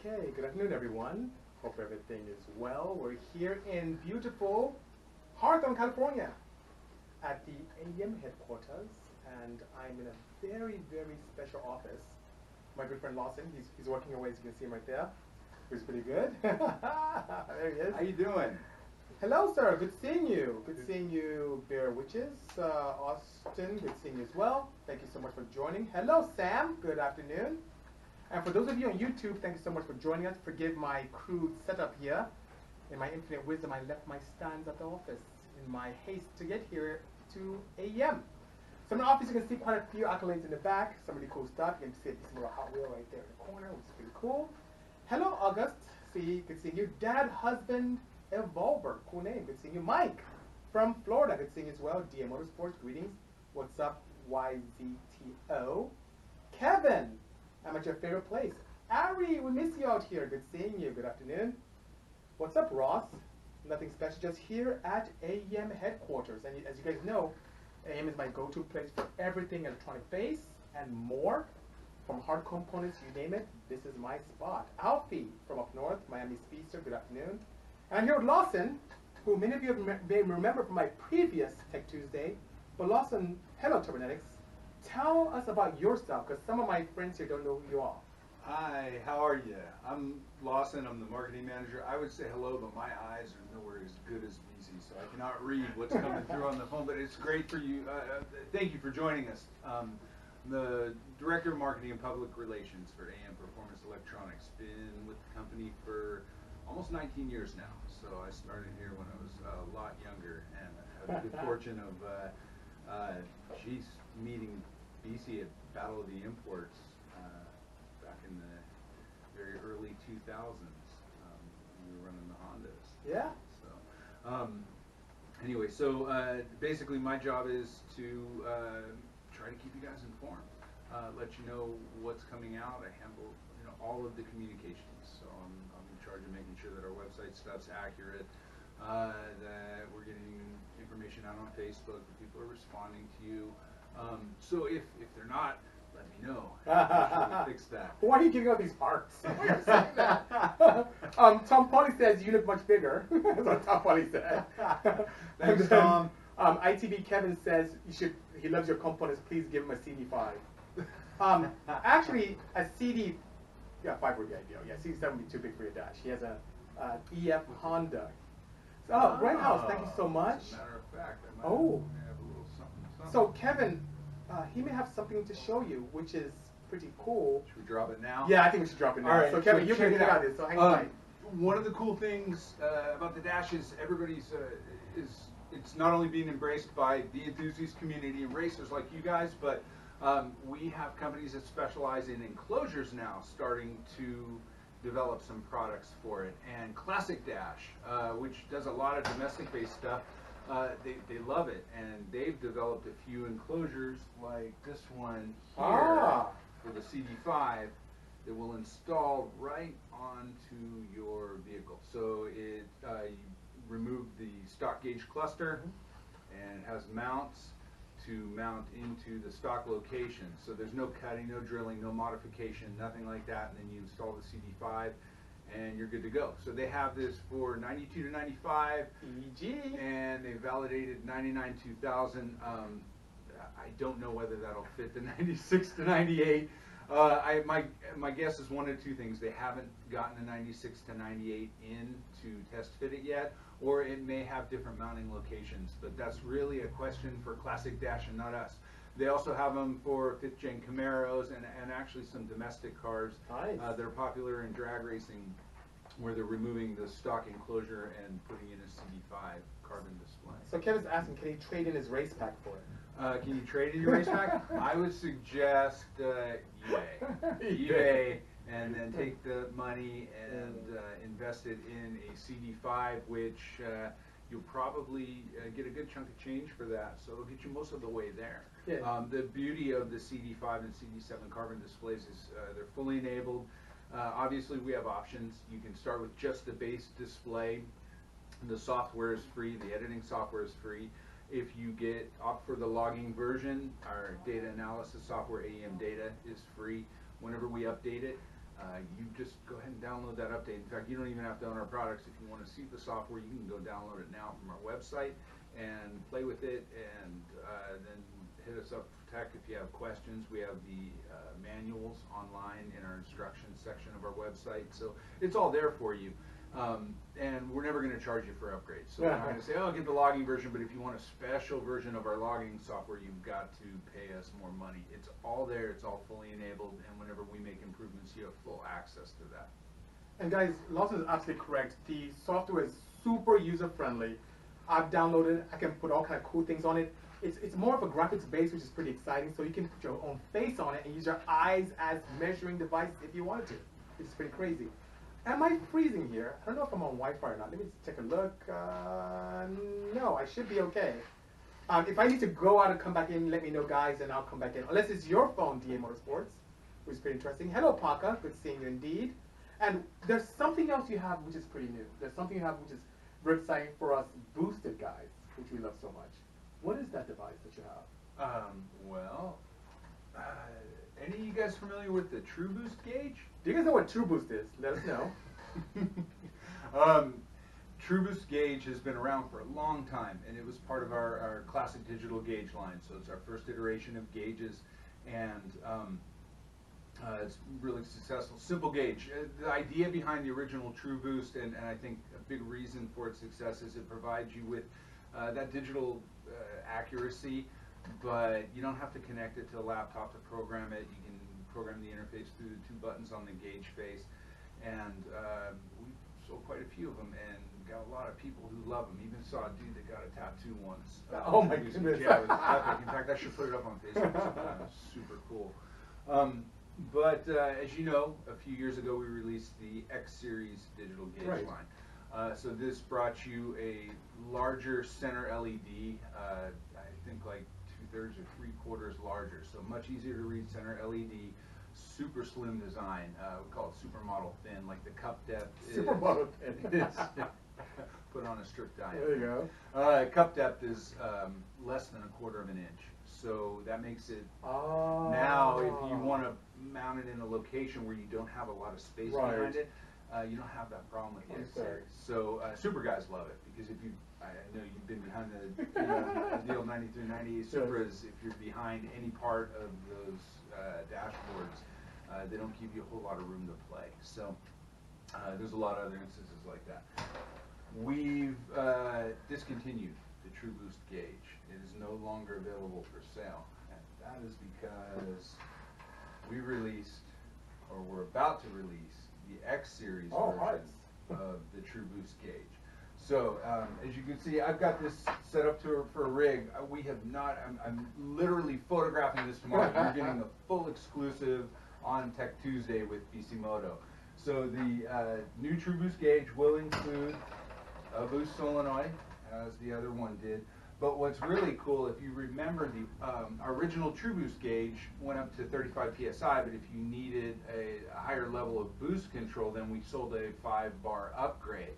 Okay, good afternoon, everyone. Hope everything is well. We're here in beautiful Hawthorne, California, at the AEM headquarters, and I'm in a very, very special office. My good friend Lawson, he's working away, as you can see him right there. He's pretty good. There he is. How you doing? Hello, sir. Good seeing you. Good seeing you, Bear Witches. Austin, good seeing you as well. Thank you so much for joining. Hello, Sam. Good afternoon. And for those of you on YouTube, thank you so much for joining us. Forgive my crude setup here. In my infinite wisdom, I left my stands at the office in my haste to get here to AEM. So in the office, you can see quite a few accolades in the back. Some really cool stuff. You can see a Bisimoto Hot Wheel right there in the corner, which is pretty cool. Hello, August. Good seeing you. Dad, husband, Evolver. Cool name. Good seeing you. Mike from Florida. Good seeing you as well. DM Motorsports. Greetings. What's up, YZTO? Kevin. I'm at your favorite place. Ari, we miss you out here. Good seeing you. Good afternoon. What's up, Ross? Nothing special, just here at AEM headquarters. And as you guys know, AEM is my go-to place for everything electronic-based and more. From hard components, you name it, this is my spot. Alfie from up north, Miami Speedster. Good afternoon. And I'm here with Lawson, who many of you may remember from my previous Tech Tuesday. But Lawson, hello, Turbonetics. Tell us about yourself, because some of my friends here don't know who you are. Hi, how are you? I'm Lawson, I'm the marketing manager. I would say hello, but my eyes are nowhere as good as BC, so I cannot read what's coming through on the phone, but it's great for you. Thank you for joining us. The Director of Marketing and Public Relations for AEM Performance Electronics. Been with the company for almost 19 years now, so I started here when I was a lot younger, and I had the good fortune of meeting BC at Battle of the Imports back in the very early 2000s. We were running the Hondas. Yeah. So anyway, so basically my job is to try to keep you guys informed, let you know what's coming out. I handle all of the communications, so I'm in charge of making sure that our website stuff's accurate, that we're getting information out on Facebook, that people are responding to you. So if they're not, let me know. I'll fix that. Why are you giving out these arcs? Why are you saying that? Tom Polly says you look much bigger. That's what Tom Polly said. Thanks, Tom. ITB Kevin says he loves your components. Please give him a CD5. Actually, a CD, yeah, 5 would be ideal. Yeah, CD7 would be too big for your dash. He has a EF Honda. So, Red House, thank you so much. As a matter of fact, I might have a little something. So Kevin, he may have something to show you, which is pretty cool. Should we drop it now? Yeah, I think we should drop it now. All right, so Kevin, you can check it out. this. So hang on. One of the cool things about the Dash is everybody's it's not only being embraced by the enthusiast community and racers like you guys, but we have companies that specialize in enclosures now starting to develop some products for it. And Classic Dash, which does a lot of domestic-based stuff, they love it, and they've developed a few enclosures like this one here for the CD5 that will install right onto your vehicle. So it you remove the stock gauge cluster and has mounts to mount into the stock location. So there's no cutting, no drilling, no modification, nothing like that, and then you install the CD5 and you're good to go. So they have this for 92 to 95 EG, and they validated 99 2000. I don't know whether that'll fit the 96 to 98. My guess is one of two things. They haven't gotten the 96 to 98 in to test fit it yet, or it may have different mounting locations, but that's really a question for Classic Dash and not us. They also have them for 5th gen Camaros and actually some domestic cars. Nice. That are popular in drag racing, where they're removing the stock enclosure and putting in a CD5 carbon display. So Kevin's asking, can he trade in his race pack for it? Can you trade in your race pack? I would suggest eBay. eBay, and then take the money and invest it in a CD5, which you'll probably get a good chunk of change for that, so it'll get you most of the way there. Yeah. The beauty of the CD5 and CD7 carbon displays is they're fully enabled. Obviously, we have options. You can start with just the base display. The software is free. The editing software is free. If you opt for the logging version, our data analysis software, AEM Data, is free whenever we update it. you just go ahead and download that update. In fact, you don't even have to own our products. If you want to see the software, you can go download it now from our website and play with it, and then hit us up for tech if you have questions. We have the manuals online in our instructions section of our website, so it's all there for you. And we're never going to charge you for upgrades. So we're not going to say, oh, get the logging version, but if you want a special version of our logging software, you've got to pay us more money. It's all there, it's all fully enabled, and whenever we make improvements, you have full access to that. And guys, Lawson is absolutely correct. The software is super user-friendly. I've downloaded it. I can put all kind of cool things on it. It's more of a graphics base, which is pretty exciting. So you can put your own face on it and use your eyes as measuring devices if you wanted to, which is pretty crazy. Am I freezing here? I don't know if I'm on Wi-Fi or not. Let me just take a look. No, I should be okay. If I need to go out and come back in, let me know, guys, and I'll come back in. Unless it's your phone, DA Motorsports, which is pretty interesting. Hello, Parker. Good seeing you indeed. And there's something else you have which is pretty new. There's something you have which is very exciting for us boosted guys, which we love so much. What is that device that you have? Any of you guys familiar with the TruBoost gauge? Do you guys know what TruBoost is? Let us know. TruBoost gauge has been around for a long time, and it was part of our classic digital gauge line. So it's our first iteration of gauges, and it's really successful. Simple gauge. The idea behind the original TruBoost, and I think a big reason for its success, is it provides you with that digital accuracy, but you don't have to connect it to a laptop to program it. You can program the interface through the two buttons on the gauge face, and we sold quite a few of them and got a lot of people who love them. Even saw a dude that got a tattoo once. Oh my goodness. Yeah, it was epic. In fact, I should put it up on Facebook sometime. It's super cool. But as you know, a few years ago we released the X Series digital gauge line. So this brought you a larger center LED, I think like 2/3 or 3/4 larger, so much easier to read center LED, super slim design. We call it supermodel thin, like the cup depth Supermodel thin. Put on a strict diet. There you go. Cup depth is less than 1/4 of an inch, so that makes it, now if you want to mount it in a location where you don't have a lot of space behind it, you don't have that problem with the X Series. So super guys love it, because if you, I know you've been behind the old 93, 98 Supras, if you're behind any part of those dashboards, they don't give you a whole lot of room to play. So there's a lot of other instances like that. We've discontinued the TruBoost gauge. It is no longer available for sale, and that is because we released, or we're about to release, the X Series version of the TruBoost gauge. So as you can see, I've got this set up for a rig. We have not, I'm literally photographing this tomorrow. You're getting a full exclusive on Tech Tuesday with Bisimoto. So the new TruBoost gauge will include a boost solenoid, as the other one did. But what's really cool, if you remember, the original TruBoost gauge went up to 35 PSI, but if you needed a higher level of boost control, then we sold a 5-bar upgrade.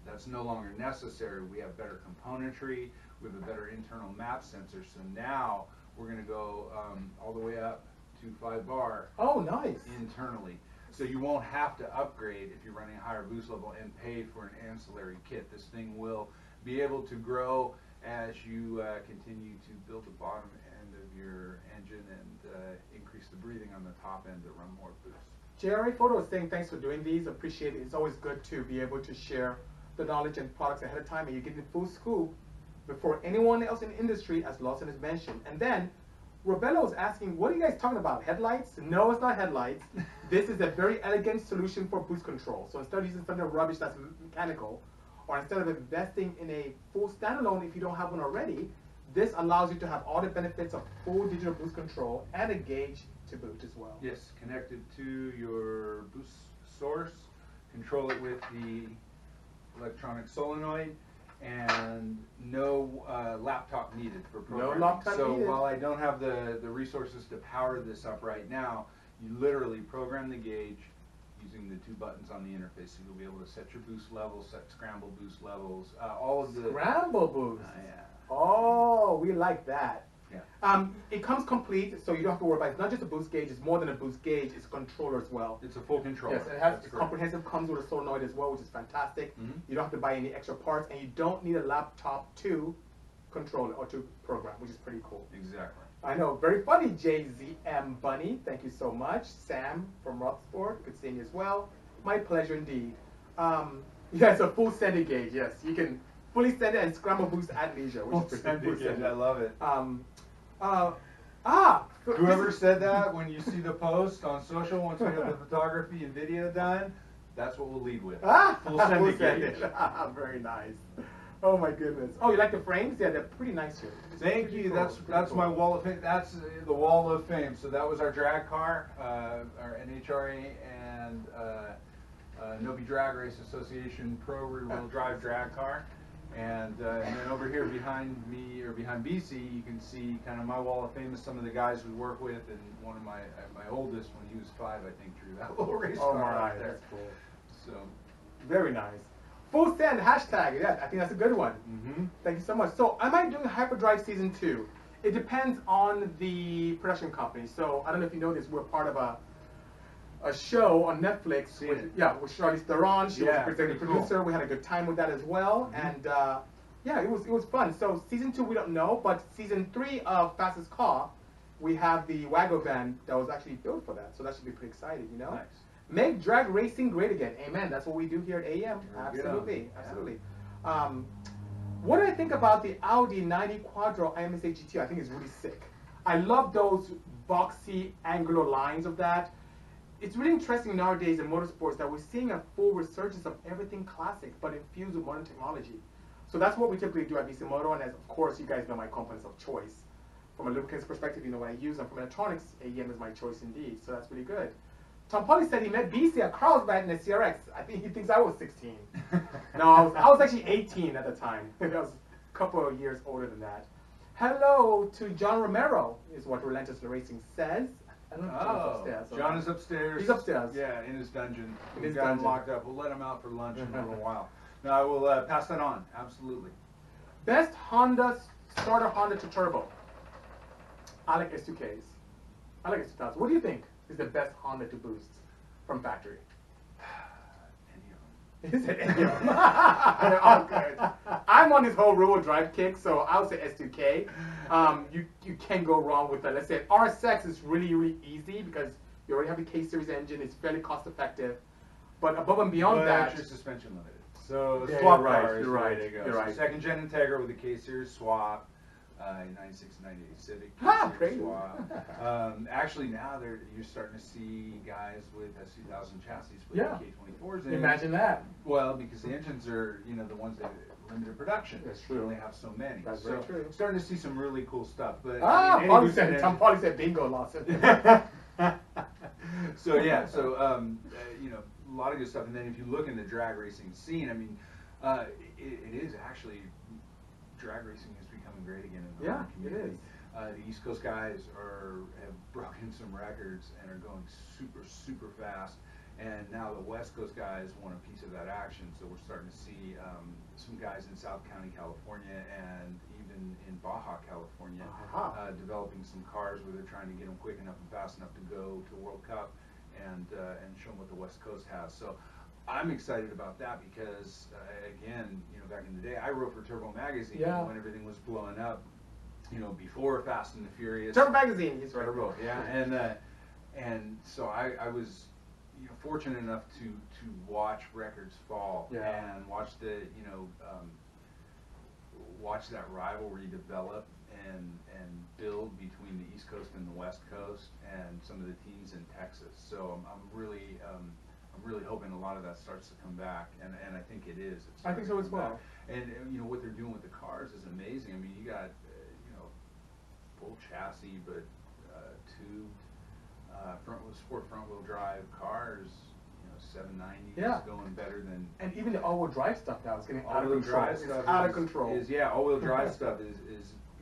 That's no longer necessary. We have better componentry, we have a better internal map sensor, so now we're going to go all the way up to 5-bar. Oh, nice. Internally. So you won't have to upgrade if you're running a higher boost level and pay for an ancillary kit. This thing will be able to grow as you continue to build the bottom end of your engine and increase the breathing on the top end to run more boost. Jerry Photo is saying thanks for doing these. Appreciate it. It's always good to be able to share the knowledge and products ahead of time, and you get the full scoop before anyone else in the industry, as Lawson has mentioned. And then Robello is asking, what are you guys talking about? Headlights? No, it's not headlights. This is a very elegant solution for boost control. So instead of using something rubbish that's mechanical, or instead of investing in a full standalone if you don't have one already, this allows you to have all the benefits of full digital boost control and a gauge to boot as well. Yes, connected to your boost source, control it with the electronic solenoid, and no laptop needed for programming. No laptop so needed. While I don't have the resources to power this up right now, you literally program the gauge using the 2 buttons on the interface. So you'll be able to set your boost levels, set scramble boost levels, all of the... Scramble boost? Yeah. Oh, we like that. Yeah. It comes complete, so you don't have to worry about it. It's not just a boost gauge, it's more than a boost gauge, it's a controller as well. It's a full controller. Yes, it's comprehensive, comes with a solenoid as well, which is fantastic. Mm-hmm. You don't have to buy any extra parts, and you don't need a laptop to control it or to program, which is pretty cool. Exactly. I know, very funny, JZM Bunny. Thank you so much. Sam from Rocksport, good seeing you as well. My pleasure indeed. Yeah, it's a full sending gauge, yes. You can fully send it and scramble boost at leisure, which is pretty cool. I love it. Whoever said that, when you see the post on social, once we have the photography and video done, that's what we'll lead with. Full sending gauge. Very nice. Oh my goodness. Oh, you like the frames? Yeah, they're pretty nice here. Thank you. Cool. That's cool. My wall of fame. That's the wall of fame. So that was our drag car, our NHRA and Nobi Drag Race Association Pro rear-wheel drive drag car. And then over here behind me, or behind BC, you can see kind of my wall of fame is some of the guys we work with, and one of my oldest, when he was 5, I think, drew that little race car out there. That's cool. So very nice. Full send hashtag. Yeah, I think that's a good one. Mm-hmm. Thank you so much. So, am I doing Hyperdrive Season 2? It depends on the production company. So, I don't know if you know this. We're part of a show on Netflix with Charlize Theron. She was the producer. Cool. We had a good time with that as well, and yeah, it was fun. So season 2 we don't know, but season 3 of Fastest Car, we have the Wago van that was actually built for that. So that should be pretty exciting, you know. Nice. Make drag racing great again. Amen. That's what we do here at AEM. Absolutely, absolutely. What do I think about the Audi 90 Quattro IMSA GT? I think it's really sick. I love those boxy angular lines of that. It's really interesting nowadays in motorsports that we're seeing a full resurgence of everything classic, but infused with modern technology. So that's what we typically do at Bisimoto, and as of course you guys know my components of choice. From a lubricants perspective, you know what I use, and from electronics, AEM is my choice indeed. So that's really good. Tom Polly said he met BC at Carlsbad in a CRX. I think he thinks I was 16. No, I was actually 18 at the time. I was a couple of years older than that. Hello to John Romero, is what Relentless Racing says. I don't know if John's upstairs. John is upstairs. He's upstairs. Yeah, in his dungeon. He's got him locked up. We'll let him out for lunch in a little while. No, I will pass that on. Absolutely. Best starter Honda to turbo. I like S2Ks. I like S2000s. What do you think is the best Honda to boost from factory? He said any of them. Oh, good. I'm on this whole rear-wheel drive kick, so I would say S2K. You can't go wrong with that. Let's say RSX is really, really easy because you already have the K-Series engine. It's fairly cost-effective. But above and beyond that, your suspension limited. So yeah, swap you're right, car is you're the way right, to go. You're so right. Second gen Integra with a K-Series swap. 96 and 98 Civic great. swap. Actually, now you're starting to see guys with S2000 chassis with K24s in. Imagine that. Well, because the engines are, the ones that are limited production. That's true. You only have so many. That's very true. Starting to see some really cool stuff. But Tom Polly said bingo, Lawson. So yeah, a lot of good stuff. And then if you look in the drag racing scene, I mean, it is actually, drag racing is becoming great again in the community. It is. The East Coast guys have broken some records and are going super, super fast. And now the West Coast guys want a piece of that action. So we're starting to see some guys in South County, California, and even in Baja, California, developing some cars where they're trying to get them quick enough and fast enough to go to World Cup and show them what the West Coast has. So I'm excited about that because, again, back in the day, I wrote for Turbo Magazine when everything was blowing up, before Fast and the Furious. Turbo Magazine, he's right. Turbo, yeah. And so I was fortunate enough to watch records fall and watch the, watch that rivalry develop and build between the East Coast and the West Coast and some of the teams in Texas. So I'm really hoping a lot of that starts to come back, and I think it is. I think so as well. And what they're doing with the cars is amazing. I mean, you got full chassis, but tubed front wheel drive cars. 790 is going better than. And even the all-wheel drive stuff now is getting out of control. Drive stuff it's out of control. All-wheel drive stuff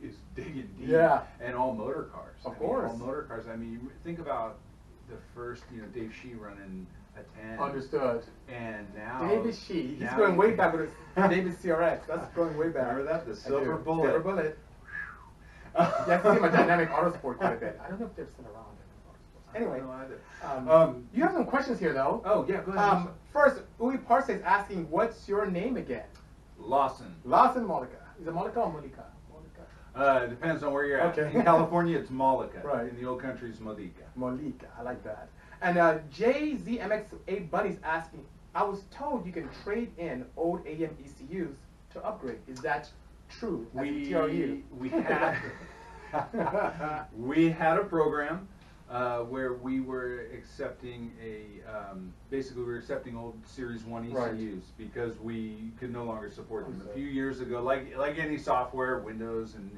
is digging deep. Yeah. And all motor cars. Of course. All motor cars. I mean, you think about the first, Dave Shee running a 10. Understood. And now David Shee, he's going way back with his David CRX. That's going way back. Remember that? The Silver Bullet. Silver Bullet. Yeah, I see my Dynamic Autosport quite a bit. I don't know if they're still around. Anyway, you have some questions here though. Oh yeah, go ahead. First, Uwe Parse is asking, what's your name again? Lawson. Lawson Mollica. Is it Mollica or Mollica? It depends on where you're at. Okay. In California, it's Mollica. Right. In the old country, it's Mollica. Mollica, I like that. And JZMX8 Bunny's asking, I was told you can trade in old AEM ECUs to upgrade. Is that true? We had a program where we were accepting basically we were accepting old Series 1 ECUs Right. because we could no longer support them. A few years ago, like any software, Windows and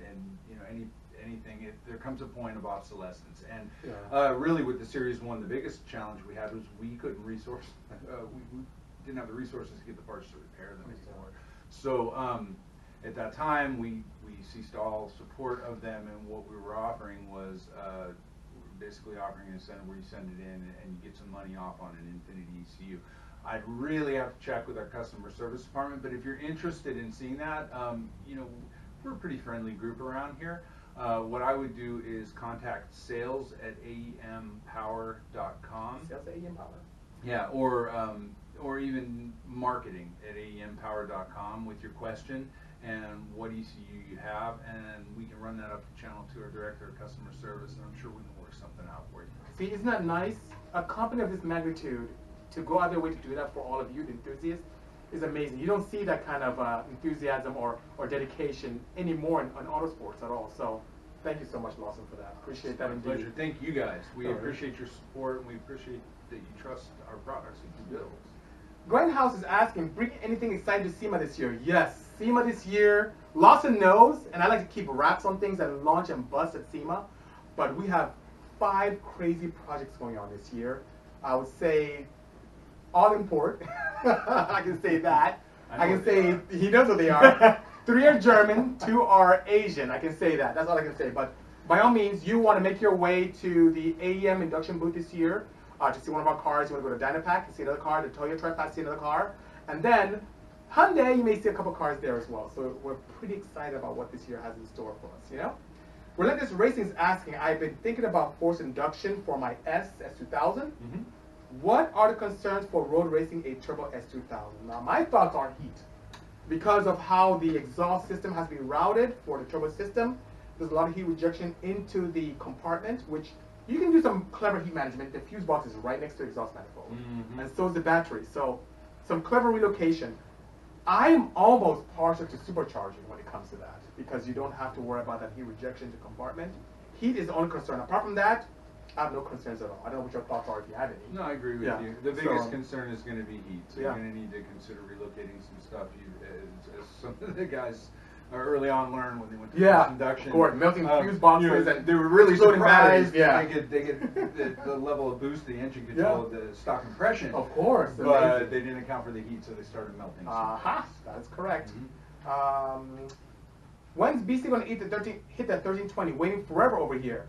anything, there comes a point of obsolescence. And really with the Series 1, the biggest challenge we had was we couldn't we didn't have the resources to get the parts to repair them anymore. So at that time, we ceased all support of them, and what we were offering was basically offering an incentive where you send it in and you get some money off on an Infinity ECU. I'd really have to check with our customer service department, but if you're interested in seeing that, we're a pretty friendly group around here. What I would do is contact sales at aempower.com. Sales at AEM Power. Yeah, or even marketing at aempower.com with your question and what ECU you have, and we can run that up to channel to our director of customer service, and I'm sure we can work something out for you. See, isn't that nice? A company of this magnitude, to go out their way to do that for all of you, the enthusiasts, is amazing. You don't see that kind of enthusiasm or dedication anymore in autosports at all. So thank you so much, Lawson, for that. Appreciate that indeed. Pleasure. Thank you guys. We appreciate your support, and we appreciate that you trust our products that you build. Gwen House is asking, bring anything exciting to SEMA this year? Yes, SEMA this year. Lawson knows, and I like to keep wraps on things and launch and bust at SEMA, but we have 5 crazy projects going on this year. I would say all import. I can say that. I can say he knows what they are. 3 are German, 2 are Asian. I can say that. That's all I can say. But by all means, you want to make your way to the AEM induction booth this year to see one of our cars. You want to go to Dynapack and see another car, the Toyota Tripass, see another car. And then Hyundai, you may see a couple cars there as well. So we're pretty excited about what this year has in store for us, you know? Relentless Racing is asking, I've been thinking about forced induction for my S2000. Mm-hmm. What are the concerns for road racing a turbo S2000? Now, my thoughts are heat. Because of how the exhaust system has been routed for the turbo system, there's a lot of heat rejection into the compartment, which you can do some clever heat management. The fuse box is right next to the exhaust manifold, and so is the battery. So some clever relocation. I'm almost partial to supercharging when it comes to that, because you don't have to worry about that heat rejection to compartment. Heat is the only concern. Apart from that, I have no concerns at all. I don't know what your thoughts are if you have any. No, I agree with you. The biggest concern is going to be heat. So you're going to need to consider relocating some stuff. As some of the guys early on learned when they went to forced induction. Of course, melting fuse boxes and they were really surprised. Yeah. They get the level of boost, the engine control of the stock compression. Of course. But they didn't account for the heat, so they started melting. Aha, that's correct. When's BC going to hit the 1320? Waiting forever over here.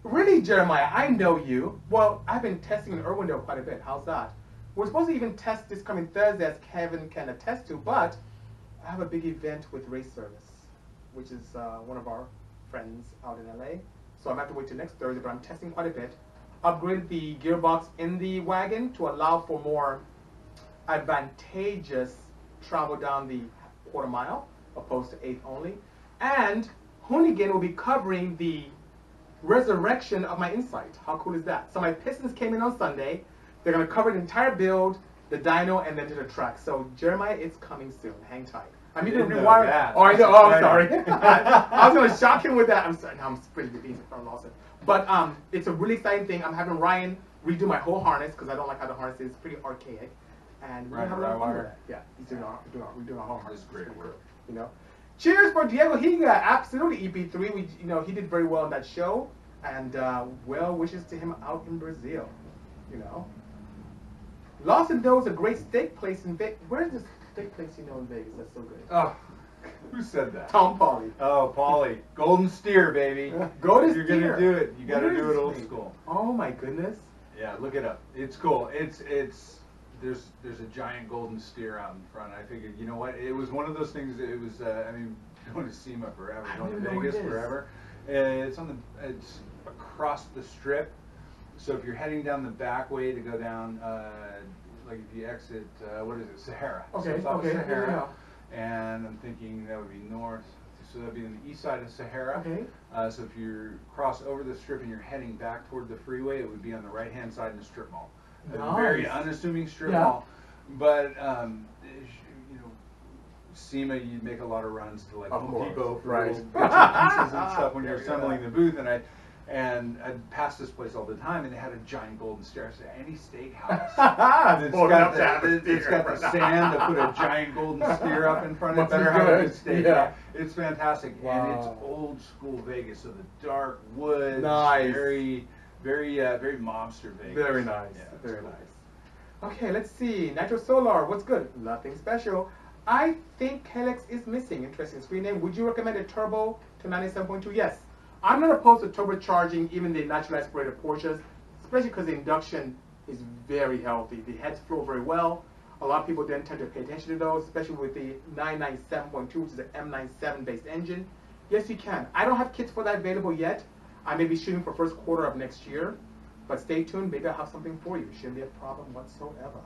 Really, Jeremiah, I know you. Well, I've been testing in Irwindale quite a bit. How's that? We're supposed to even test this coming Thursday, as Kevin can attest to, but I have a big event with Race Service, which is one of our friends out in LA. So I'm going to have to wait till next Thursday, but I'm testing quite a bit. Upgraded the gearbox in the wagon to allow for more advantageous travel down the quarter mile, opposed to 8 only. And Hoonigan will be covering the resurrection of my Insight. How cool is that? So my pistons came in on Sunday. They're going to cover the entire build, the dyno, and then to the track. So Jeremiah, it's coming soon. Hang tight. I'm even rewiring. Oh, I know. Oh, I'm sorry. I was going to shock him with that. I'm sorry. No, I'm pretty good beans from Lawson. But it's a really exciting thing. I'm having Ryan redo my whole harness because I don't like how the harness is. It's pretty archaic. And we're going to have a lot of fun with that. Yeah, he's doing our whole harness. That's great work. You know. Cheers for Diego Higa, absolutely EP3. He did very well in that show, and well wishes to him out in Brazil. You know, Lawson knows a great steak place in Vegas. Where's this steak place you know in Vegas? That's so good. Oh, who said that? Tom Pauly. Oh, Pauly, Golden Steer, baby. Golden Steer. Steer. You're gonna do it. You gotta do it old school. Oh my goodness. Yeah, look it up. It's cool. There's a giant golden steer out in front. I figured, you know what? It was one of those things. It was, going to SEMA forever, going to Vegas forever. It's across the strip. So if you're heading down the back way to go down, like if you exit, what is it, Sahara? Okay, So it's off okay, Sahara, and I'm thinking that would be north. So that'd be on the east side of Sahara. Okay. So if you cross over the strip and you're heading back toward the freeway, it would be on the right-hand side in the strip mall. A very unassuming strip mall, but you know, SEMA, you make a lot of runs to like Home Depot for little bits and pieces and stuff when you're assembling the booth, and I'd pass this place all the time, and they had a giant golden stair. I said, any steakhouse it's got the sand to put a giant golden steer up in front of it. Better have a good steak. Yeah. It's fantastic, and it's old school Vegas, so the dark woods, very mobster Vegas. Very nice, yeah, very nice. Okay, let's see. Nitro Solar, what's good? Nothing special. I think Helix is missing. Interesting screen name. Would you recommend a turbo to 97.2? Yes. I'm not opposed to turbocharging even the naturally aspirated Porsches, especially because the induction is very healthy. The heads flow very well. A lot of people then tend to pay attention to those, especially with the 997.2, which is an M97 based engine. Yes, you can. I don't have kits for that available yet. I may be shooting for first quarter of next year, but stay tuned. Maybe I'll have something for you. Shouldn't be a problem whatsoever.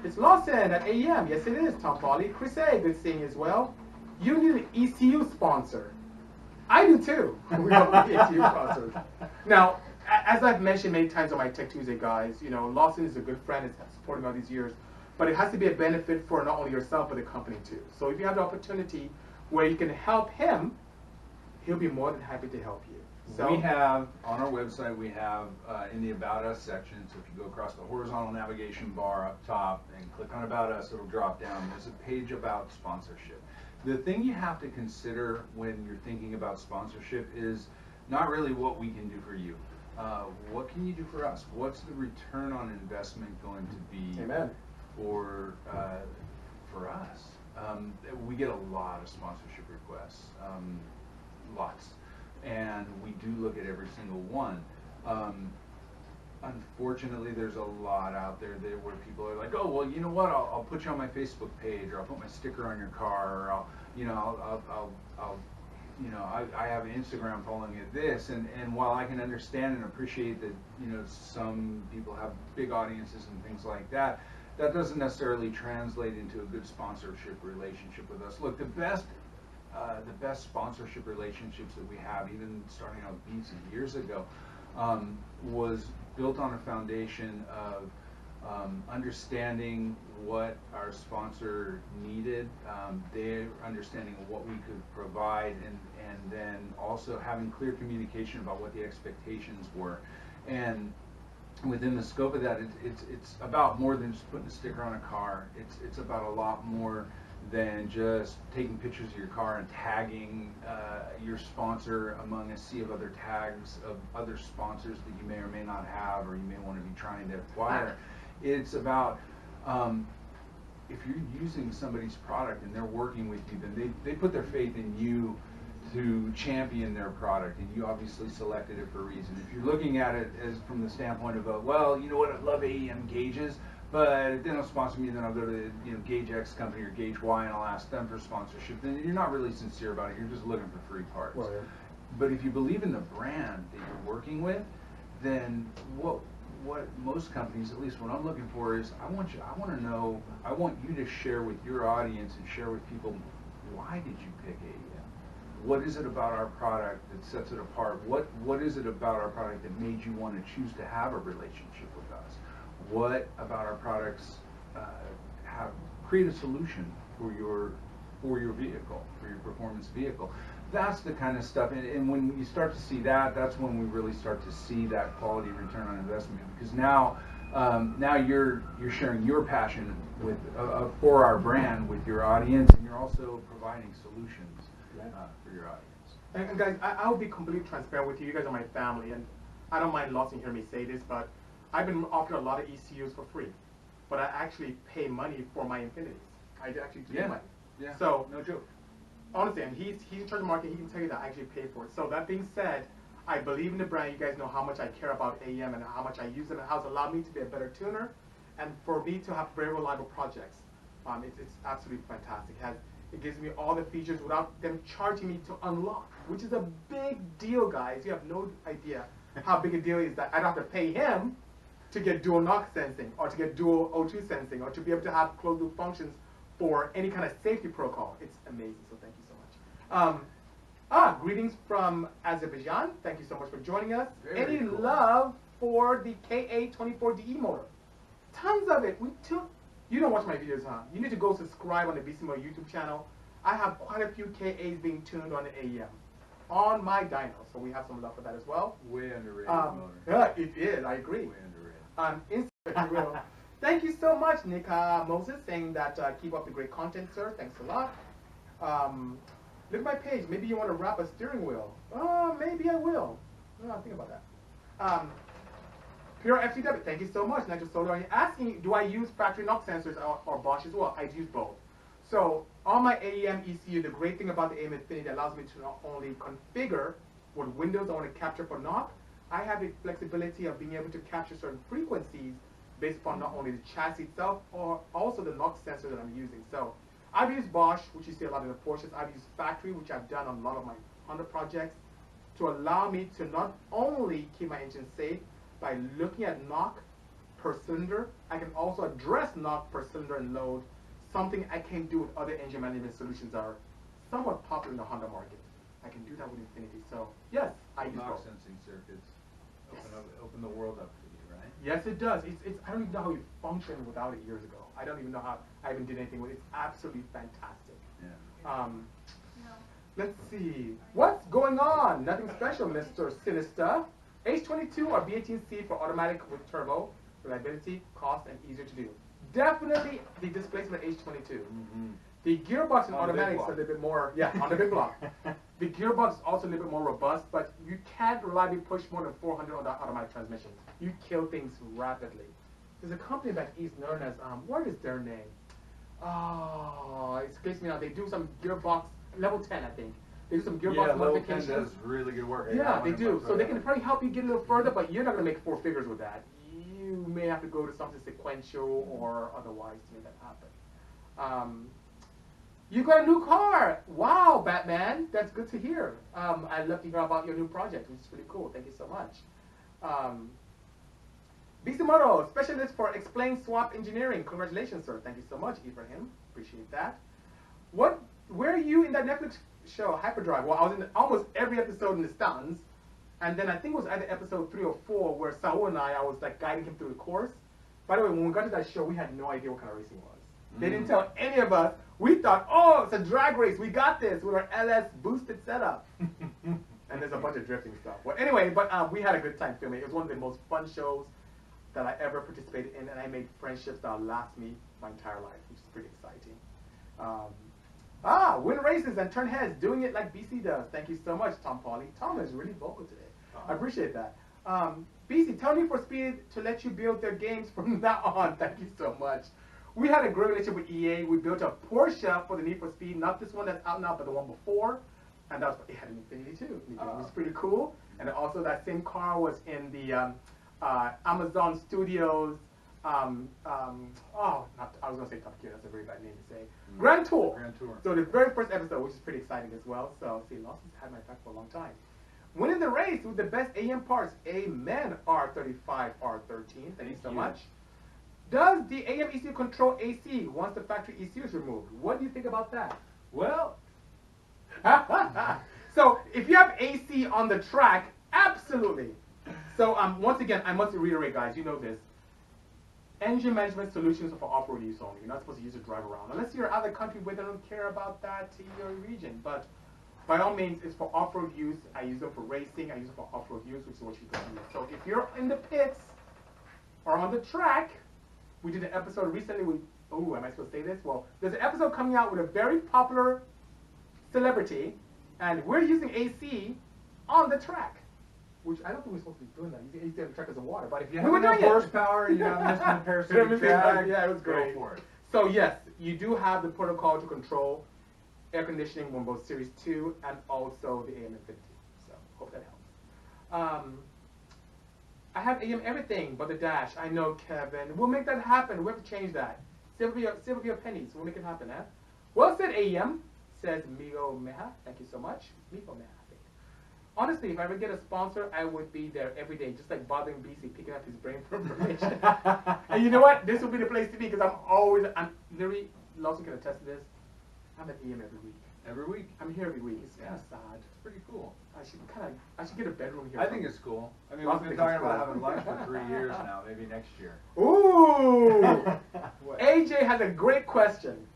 It's Lawson at AEM. Yes, it is. Tom Polly. Chris A. Good seeing you as well. You need an ECU sponsor. I do too. We have ECU sponsors. Now, as I've mentioned many times on my Tech Tuesday, guys, you know, Lawson is a good friend. Has supported me all these years, but it has to be a benefit for not only yourself but the company too. So if you have the opportunity where you can help him, he'll be more than happy to help you. So we have on our website, we have in the About Us section, so if you go across the horizontal navigation bar up top and click on About Us, it'll drop down. There's a page about sponsorship. The thing you have to consider when you're thinking about sponsorship is not really what we can do for you. What can you do for us? What's the return on investment going to be for us? We get a lot of sponsorship requests, lots. And we do look at every single one. Unfortunately, there's a lot out there where people are like, oh, well, you know what? I'll put you on my Facebook page, or I'll put my sticker on your car, or I'll I have an Instagram following at this. And while I can understand and appreciate that, you know, some people have big audiences and things like that, that doesn't necessarily translate into a good sponsorship relationship with us. Look, the best sponsorship relationships that we have, even starting out with BC years ago, was built on a foundation of understanding what our sponsor needed, their understanding of what we could provide, and then also having clear communication about what the expectations were. And within the scope of that, it's about more than just putting a sticker on a car. It's about a lot more than just taking pictures of your car and tagging your sponsor among a sea of other tags of other sponsors that you may or may not have, or you may want to be trying to acquire. It's about if you're using somebody's product and they're working with you, then they put their faith in you to champion their product, and you obviously selected it for a reason. If you're looking at it as from the standpoint of, well, you know what, I love AEM gauges, but if they don't sponsor me, then I'll go to Gauge X company or Gauge Y and I'll ask them for sponsorship. Then you're not really sincere about it. You're just looking for free parts. Right. But if you believe in the brand that you're working with, then what most companies, at least what I'm looking for, is I want you to share with your audience and share with people, why did you pick AEM? What is it about our product that sets it apart? What is it about our product that made you want to choose to have a relationship with us? What about our products create a solution for your vehicle, for your performance vehicle? That's the kind of stuff, and when you start to see that, that's when we really start to see that quality return on investment. Because now you're sharing your passion with for our brand with your audience, and you're also providing solutions for your audience. And guys, I'll be completely transparent with you. You guys are my family, and I don't mind Lawson hearing me say this, but I've been offered a lot of ECUs for free, but I actually pay money for my Infinities. I actually pay money. Yeah. So no joke. Honestly, and he's in charge of marketing. He can tell you that I actually pay for it. So that being said, I believe in the brand. You guys know how much I care about AEM and how much I use it and how it's allowed me to be a better tuner, and for me to have very reliable projects. It's absolutely fantastic. It gives me all the features without them charging me to unlock, which is a big deal, guys. You have no idea how big a deal it is that I don't have to pay him to get dual knock sensing or to get dual O2 sensing or to be able to have closed loop functions for any kind of safety protocol. It's amazing, so thank you so much. Greetings from Azerbaijan. Thank you so much for joining us. Very Any cool. love for the KA24DE motor? Tons of it. You don't watch my videos, huh? You need to go subscribe on the Bisimoto YouTube channel. I have quite a few KAs being tuned on the AEM on my dyno, so we have some love for that as well. Way underrated motor. motor. It is, I agree. Way underrated. If you will. Thank you so much, Nick Moses, saying that keep up the great content, sir. Thanks a lot. Look at my page. Maybe you want to wrap a steering wheel. Oh, maybe I will. I'll think about that. Pure FTW, thank you so much. Nitro Solar, you're asking, do I use factory knock sensors or Bosch as well? I use both. So on my AEM ECU, the great thing about the AEM Infinity allows me to not only configure what windows I want to capture for knock, I have the flexibility of being able to capture certain frequencies based upon not only the chassis itself, or also the knock sensor that I'm using. So I've used Bosch, which you see a lot in the Porsches. I've used factory, which I've done on a lot of my Honda projects, to allow me to not only keep my engine safe by looking at knock per cylinder, I can also address knock per cylinder and load, something I can't do with other engine management solutions that are somewhat popular in the Honda market. I can do that with Infinity. So yes, I use Knock both. sensing circuits open the world up to you, right? Yes, it does. I don't even know how you functioned without it years ago. I don't even know how I even did anything with it. It's absolutely fantastic. Yeah. Let's see. What's going on? Nothing special, Mr. Sinister. H22 or B18C for automatic with turbo, reliability, cost, and easier to do. Definitely the displacement H22. Mm-hmm. The gearbox in On the big automatic is a block. little bit more, on the big block. The gearbox is also a little bit more robust, but you can't reliably push more than 400 on the automatic transmission. You kill things rapidly. There's a company back east known as, what is their name? Oh, it escapes me now. They do some gearbox, level 10, I think. They do some gearbox modifications. Level 10 does really good work. Yeah, they do. So they can probably help you get a little further, but you're not going to make four figures with that. You may have to go to something sequential or otherwise to make that happen. You got a new car. Wow, Batman. That's good to hear. I'd love to hear about your new project, which is really cool. Thank you so much. Bisimoto, specialist for explain swap engineering. Congratulations, sir. Thank you so much, Ibrahim. Appreciate that. Where are you in that Netflix show, Hyperdrive? Well, I was in almost every episode in the stands. And then I think it was either episode 3 or 4 where Saul and I was like guiding him through the course. By the way, when we got to that show, we had no idea what kind of racing was. They didn't tell any of us. We thought, oh, it's a drag race. We got this with our LS boosted setup. And there's a bunch of drifting stuff. Well, anyway, but we had a good time filming. It was one of the most fun shows that I ever participated in, and I made friendships that'll last me my entire life, which is pretty exciting. Win races and turn heads, doing it like BC does. Thank you so much, Tom Pauly. Tom is really vocal today. I appreciate that. BC, tell Need for Speed to let you build their games from now on. Thank you so much. We had a great relationship with EA. We built a Porsche for the Need for Speed, not this one that's out now, but the one before. And that was, it had an Infinity too. It was pretty cool. And also that same car was in the Amazon Studios, I was going to say Top Gear, that's a very bad name to say. Grand Tour. Grand Tour. So the very first episode, which is pretty exciting as well. So, see, Lawson's had my back for a long time. Winning the race with the best AEM parts. Amen, R35, R13. Thank you so much. Does the AEM ECU control AC once the factory ECU is removed? What do you think about that? Well, so if you have AC on the track, absolutely. So once again, I must reiterate, guys, you know this. Engine management solutions are for off-road use only. You're not supposed to use it to drive around. Unless you're out of the country where they don't care about that to your region. But by all means, it's for off-road use. I use them for racing. I use them for off-road use, which is what you can do. So if you're in the pits or on the track, we did an episode recently with, oh, am I supposed to say this? Well, there's an episode coming out with a very popular celebrity, and we're using AC on the track. Which I don't think we're supposed to be doing that. Using AC on the track as a water. But if you have enough horsepower and you're not missing the parasitic track, yeah, it was great. Go for it. So yes, you do have the protocol to control air conditioning on both Series 2 and also the AEM Infinity. So hope that helps. I have AEM everything but the dash. I know, Kevin. We'll make that happen. We have to change that. Sylvia Pennies. We'll make it happen, eh? Well said, AEM, says Migo Meha. Thank you so much. Migo Meha, I think. Honestly, if I ever get a sponsor, I would be there every day, just like bothering BC, picking up his brain for information. And you know what? This will be the place to be because I'm literally, Lawson can attest to this. I'm at AEM every week. Every week? I'm here every week. It's kind of sad. It's pretty cool. I should get a bedroom here. I think it's cool. I mean, Lawson we've been thinks talking it's about cool. having lunch for 3 years now, maybe next year. Ooh! What? AJ has a great question.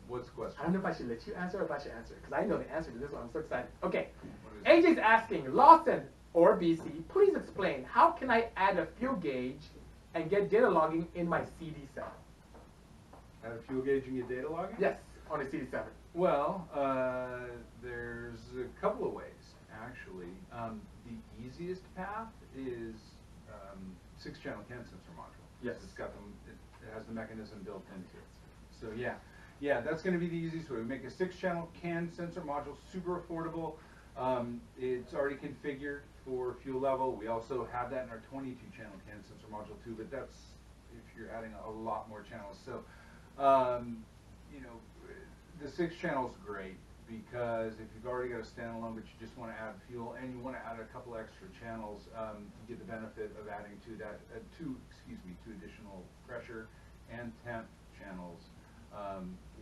What's the question? I don't know if I should let you answer or if I should answer, because I know the answer to this one. I'm so excited. Okay. What is it? AJ's asking, Lawson or BC, please explain, how can I add a fuel gauge and get data logging in my CD7? Add a fuel gauge and get data logging? Yes, on a CD7. Well, there's a couple of ways, actually. The easiest path is 6-channel CAN sensor module. Yes. It has the mechanism built into it. So yeah, that's going to be the easiest way. We make a 6-channel CAN sensor module, super affordable. It's already configured for fuel level. We also have that in our 22-channel CAN sensor module too, but that's if you're adding a lot more channels. So, you know, the 6-channel is great because if you've already got a standalone, but you just want to add fuel and you want to add a couple extra channels, you get the benefit of adding two additional pressure and temp channels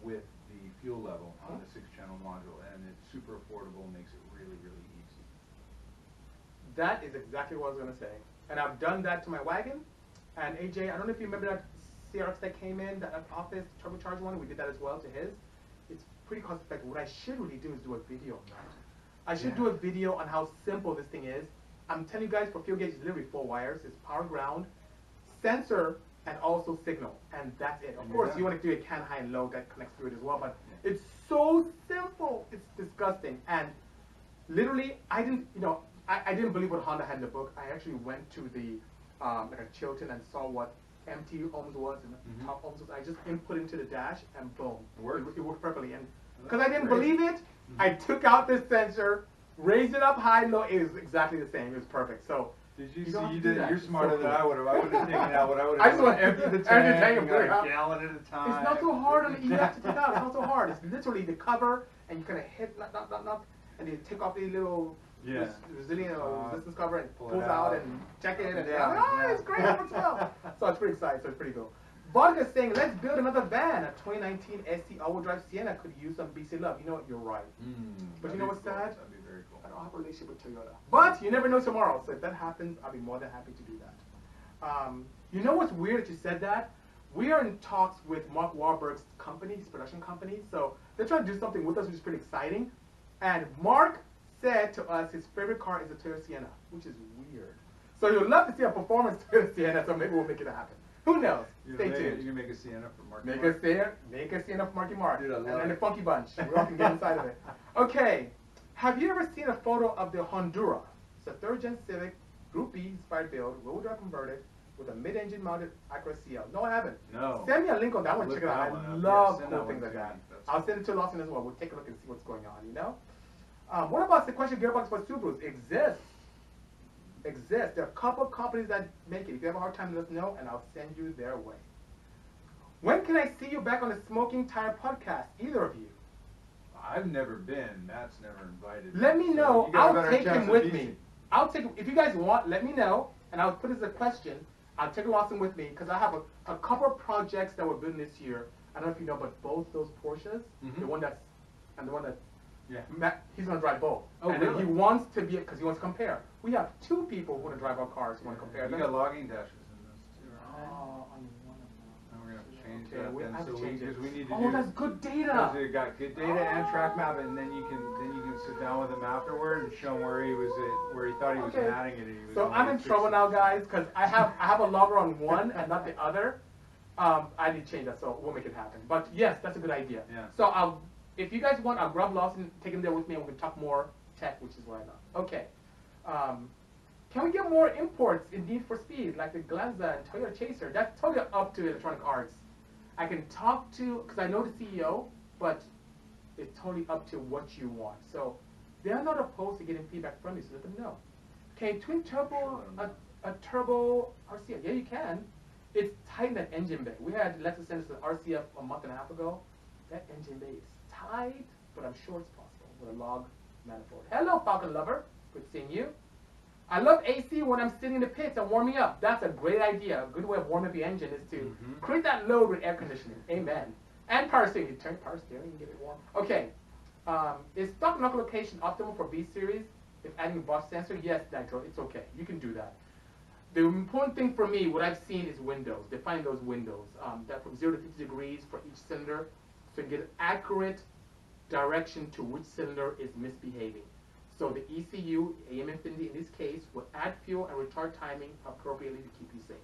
with the fuel level on the 6-channel module, and it's super affordable, makes it really, really easy. That is exactly what I was going to say. And I've done that to my wagon. And AJ, I don't know if you remember that CRX that came in, that office turbocharged one. We did that as well to his. It's pretty cost effective. What I should really do is do a video on that. I should do a video on how simple this thing is. I'm telling you guys, for fuel gauge, it's literally 4 wires. It's power ground, sensor, and also signal. And that's it. Of course, you want to do a CAN high and low that connects to it as well. But it's so simple. It's disgusting. And literally, I didn't believe what Honda had in the book. I actually went to the like a Chilton and saw what MT ohms was and top ohms was. I just input into the dash and boom, it worked perfectly. And because I didn't believe it, I took out this sensor, raised it up high, low. It was exactly the same. It was perfect. So did you see? You're smarter than I would have. I would have taken out what I would have. I just want to empty the tank and got a gallon at a time. It's not so hard on the EF to take out. It's not so hard. It's literally the cover, and you kind of hit, and you take off the little resilient resistance cover and pulls out and check it, and it's great. It works well. So it's pretty exciting. So it's pretty cool. Vodka is saying, let's build another van. A 2019 ST all-wheel drive Sienna could use some BC love. You know what? You're right. But you know what's sad? That'd be very cool. I don't have a relationship with Toyota. But you never know tomorrow. So if that happens, I'll be more than happy to do that. You know what's weird that you said that? We are in talks with Mark Wahlberg's company, his production company. So they're trying to do something with us, which is pretty exciting. And Mark said to us his favorite car is a Toyota Sienna, which is weird. So you'll love to see a performance Toyota Sienna, so maybe we'll make it happen. Who knows? Stay tuned. You can make a Sienna for Marky Make Mark. a Sienna for Marky Mark. Dude, I love and then it. the Funky Bunch. We all can get inside of it. Okay. Have you ever seen a photo of the Hondura? It's a 3rd-gen Civic, Group B inspired build, rear-wheel drive converted, with a mid-engine mounted Acura CL. No, I haven't. No. Send me a link on that one. Check it out. I love cool things like that. I'll send it to Lawson as well. We'll take a look and see what's going on, you know? What about sequential gearbox for Subarus? Exists. There are a couple of companies that make it. If you have a hard time, let us know, and I'll send you their way. When can I see you back on the Smoking Tire podcast? Either of you. I've never been. Matt's never invited. Let me know. So I'll take him with me. If you guys want, let me know, and I'll put it as a question. I'll take Lawson with me, because I have a couple of projects that we're building this year. I don't know if you know, but both those Porsches, the one that Matt, he's going to drive both. Oh, and really? then he wants to be, because he wants to compare. We have 2 people who want to drive our cars who want to compare You them. got logging dashes in this too, right? On one of them. And we're going to change Okay, that we then. have to So change it. because we need to Oh, that's good data. You got good data and track map, and then you can sit down with him afterward and show him where he thought he was adding it. And he was So I'm in trouble now, guys, because I have a logger on one and not the other. I need to change that, so we'll make it happen. But yes, that's a good idea. Yeah. So if you guys want, I'll grab Lawson, take him there with me, and we can talk more tech, which is what I know. Okay. Can we get more imports in Need for Speed, like the Glanza and Toyota Chaser? That's totally up to Electronic Arts. I can talk to, because I know the CEO, but it's totally up to what you want. So they're not opposed to getting feedback from you, so let them know. Okay, twin turbo, a turbo RCF. Yeah, you can. It's tight in that engine bay. We had Lexus send us an RCF a month and a half ago. That engine bay is tight, but I'm sure it's possible with a log manifold. Hello, Falcon Lover. Good seeing you. I love AC when I'm sitting in the pits and warming up. That's a great idea. A good way of warming up your engine is to create that load with air conditioning. Amen. And power steering. You turn power steering and get it warm. Okay. Is stock knuckle location optimal for B series? If adding a boss sensor? Yes, Nitro. It's okay. You can do that. The important thing for me, what I've seen is windows. Defining those windows. That from 0 to 50 degrees for each cylinder, so you get accurate direction to which cylinder is misbehaving. So the ECU, AEM Infinity in this case, will add fuel and retard timing appropriately to keep you safe.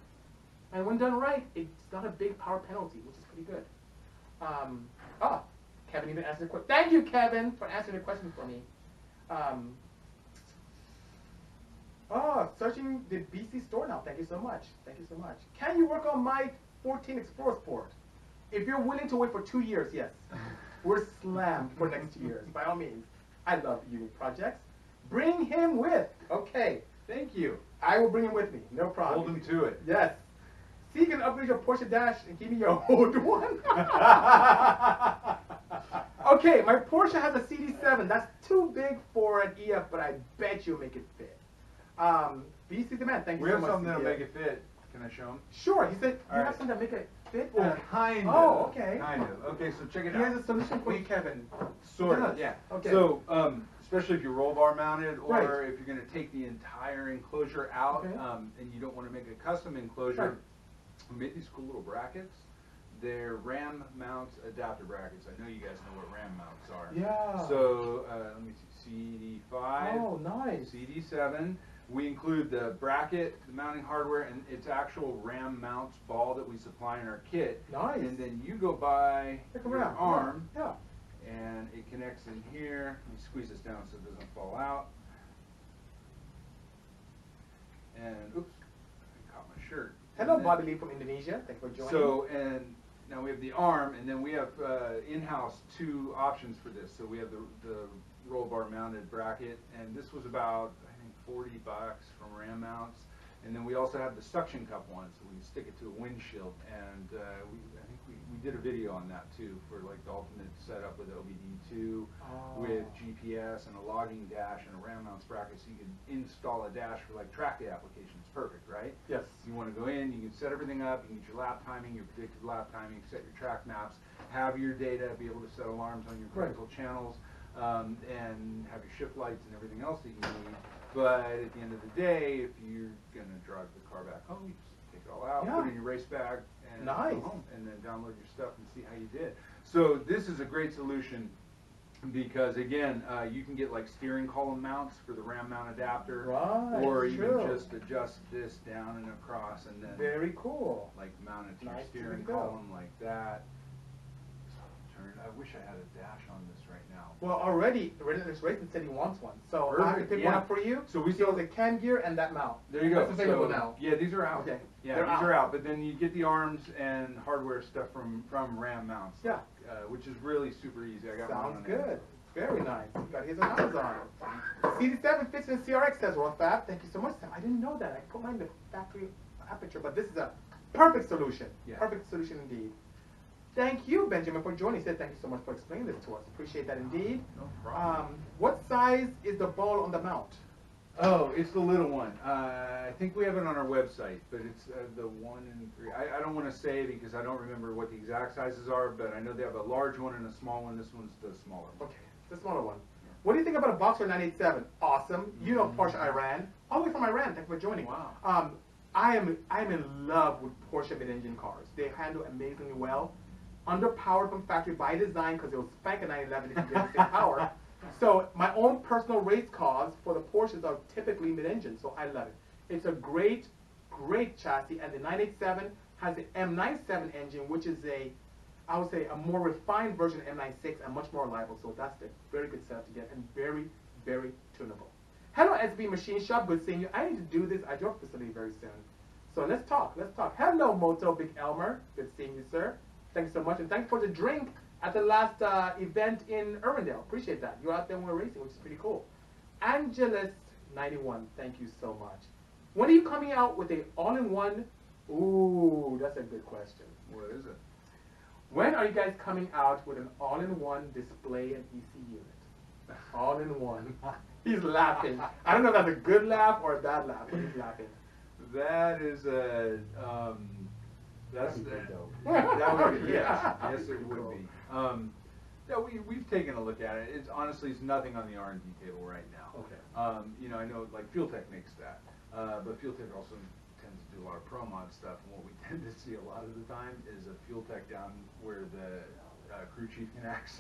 And when done right, it's not a big power penalty, which is pretty good. Kevin even answered the question. Thank you, Kevin, for answering the question for me. Searching the BC store now. Thank you so much. Thank you so much. Can you work on my 14 Explorer Sport? If you're willing to wait for 2 years, yes. We're slammed for next 2 years, by all means. I love unique projects. Bring him with. Okay. Thank you. I will bring him with me. No problem. Hold him to it. Yes. See, you can upgrade your Porsche Dash and give me your old one. Okay, my Porsche has a CD7. That's too big for an EF, but I bet you'll make it fit. BC Demand, thank you so much. We have something that'll make it fit. Can I show him? Sure. He said, you have right. something that make it fit? Kind of. Oh, okay. Kind of. Okay, so check it He out. has a solution for you, Kevin. Sort of, yeah. Okay. So, especially if you're roll bar mounted, or Right. if you're going to take the entire enclosure out, Okay. and you don't want to make a custom enclosure, Right. we made these cool little brackets. They're RAM mount adapter brackets. I know you guys know what RAM mounts are. Yeah. So, let me see, CD5. Oh, nice. CD7. We include the bracket, the mounting hardware, and its actual RAM mounts ball that we supply in our kit. Nice. And then you go by Check your around. arm, Yeah. and it connects in here. Let me squeeze this down so it doesn't fall out. And oops, I caught my shirt. Hello, And then- Bobby Lee from Indonesia. Thanks for joining. So, and now we have the arm, and then we have in-house 2 options for this. So we have the roll bar mounted bracket, and this was about, I think, $40 from RAM mounts. And then we also have the suction cup one, so we can stick it to a windshield. And I think we did a video on that too, for like the ultimate setup with OBD2, with GPS and a logging dash and a RAM mounts bracket, so you can install a dash for like track day applications. Perfect, right? Yes. You want to go in, you can set everything up, you can get your lap timing, your predictive lap timing, set your track maps, have your data, be able to set alarms on your critical channels, and have your shift lights and everything else that you need. But at the end of the day, if you're going to drive the car back home, you just take it all out, put it in your race bag, and go home, and then download your stuff and see how you did. So this is a great solution because, again, you can get like steering column mounts for the RAM mount adapter, or even just adjust this down and across, and then very cool, like mount it to your steering column like that. I wish I had a dash on this right now. Well, already, Relentless Racing said he wants one. So I have to pick one up for you. So we still the CAN gear and that mount. There you go. That's available now. Yeah, these are out. Okay. Yeah, these are out. But then you get the arms and hardware stuff from RAM mounts. Yeah. Which is really super easy. I got Sounds mine on good. Very nice. You got his on Amazon. CD7 fits in CRX, says Rothfab. Thank you so much, Sam. I didn't know that. I put mine in the factory aperture, but this is a perfect solution. Yeah. Perfect solution indeed. Thank you, Benjamin, for joining. He said thank you so much for explaining this to us. Appreciate that indeed. No problem. What size is the ball on the mount? Oh, it's the little one. I think we have it on our website, but it's the 1 and 3. I don't want to say because I don't remember what the exact sizes are, but I know they have a large one and a small one. This one's the smaller one. Okay, the smaller one. Yeah. What do you think about a Boxer 987? Awesome. You know Porsche Iran. All the way from Iran. Thanks for joining. Wow. I am in love with Porsche mid-engine cars. They handle amazingly well. Underpowered from factory by design because it was spank a 911 if you get the same power. So my own personal race cars for the Porsches are typically mid-engine, so I love it. It's a great, great chassis, and the 987 has the M97 engine, which is I would say, a more refined version of M96 and much more reliable. So that's the very good setup to get and very, very tunable. Hello, SB Machine Shop. Good seeing you. I need to do this at your facility very soon. So let's talk. Let's talk. Hello, Moto Big Elmer. Good seeing you, sir. Thanks so much, and thanks for the drink at the last event in Irwindale. Appreciate that. You're out there when we're racing, which is pretty cool. Angelus91, thank you so much. When are you coming out with a all-in-one? Ooh, that's a good question. What is it? When are you guys coming out with an all-in-one display and EC unit? All-in-one. He's laughing. I don't know if that's a good laugh or a bad laugh, but he's laughing. That is a that's That'd be good, though. that would be, Yeah. yes it would be. Yeah, we've taken a look at it. It's honestly it's nothing on the R&D table right now. Okay. You know, I know like Fuel Tech makes that, but Fuel Tech also tends to do a lot of pro mod stuff. And what we tend to see a lot of the time is a Fuel Tech down where the crew chief connects.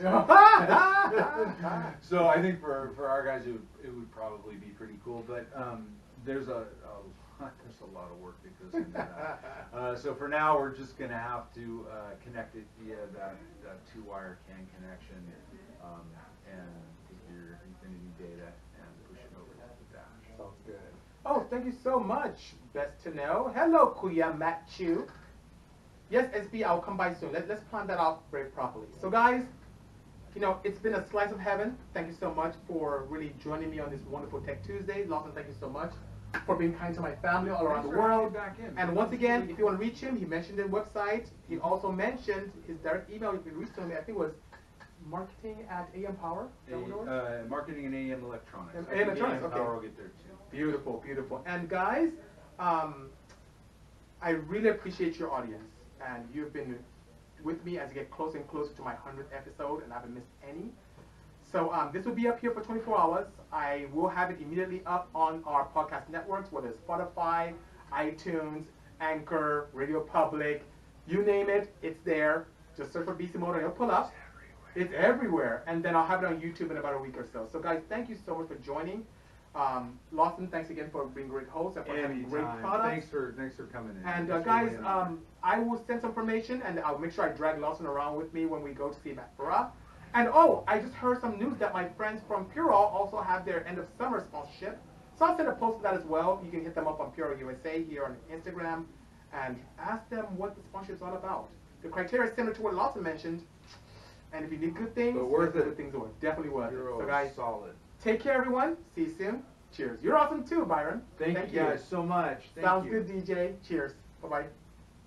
So I think for our guys it would probably be pretty cool. But there's a lot of work that goes into that. So for now, we're just going to have to connect it via that 2-wire CAN connection and take your Infinity data and push it over to the dash. Sounds good. Oh, thank you so much. Best to know. Hello, Kuya Matchu. Yes, SB, I'll come by soon. Let's plan that out very properly. So, guys, you know, it's been a slice of heaven. Thank you so much for really joining me on this wonderful Tech Tuesday. Lawson, thank you so much for being kind to my family all around the world. And once again, if you want to reach him, he mentioned the website. He also mentioned his direct email. You can reach him. I think it was marketing@AEM Power. Marketing and AEM Electronics. AEM Electronics, okay. Power will get there too. Beautiful, beautiful. And guys, I really appreciate your audience. And you've been with me as we get closer and closer to my 100th episode, and I haven't missed any. So this will be up here for 24 hours. I will have it immediately up on our podcast networks, whether it's Spotify, iTunes, Anchor, Radio Public, you name it, it's there. Just search for Bisimoto and it'll pull up. It's everywhere. And then I'll have it on YouTube in about a week or so. So guys, thank you so much for joining. Lawson, thanks again for being a great host and for having great products. Thanks for coming in. And guys, I will send some information and I'll make sure I drag Lawson around with me when we go to see Matt Farah. And oh, I just heard some news that my friends from PurOl also have their end of summer sponsorship. So I'll send a post to that as well. You can hit them up on PurOl USA here on Instagram and ask them what the sponsorship is all about. The criteria is similar to what Lawson mentioned. And if you need good things, good things are definitely worth it. So guys, solid. Take care, everyone. See you soon. Cheers. You're awesome too, Byron. Thank you guys so much. Sounds good, DJ. Cheers. Bye-bye.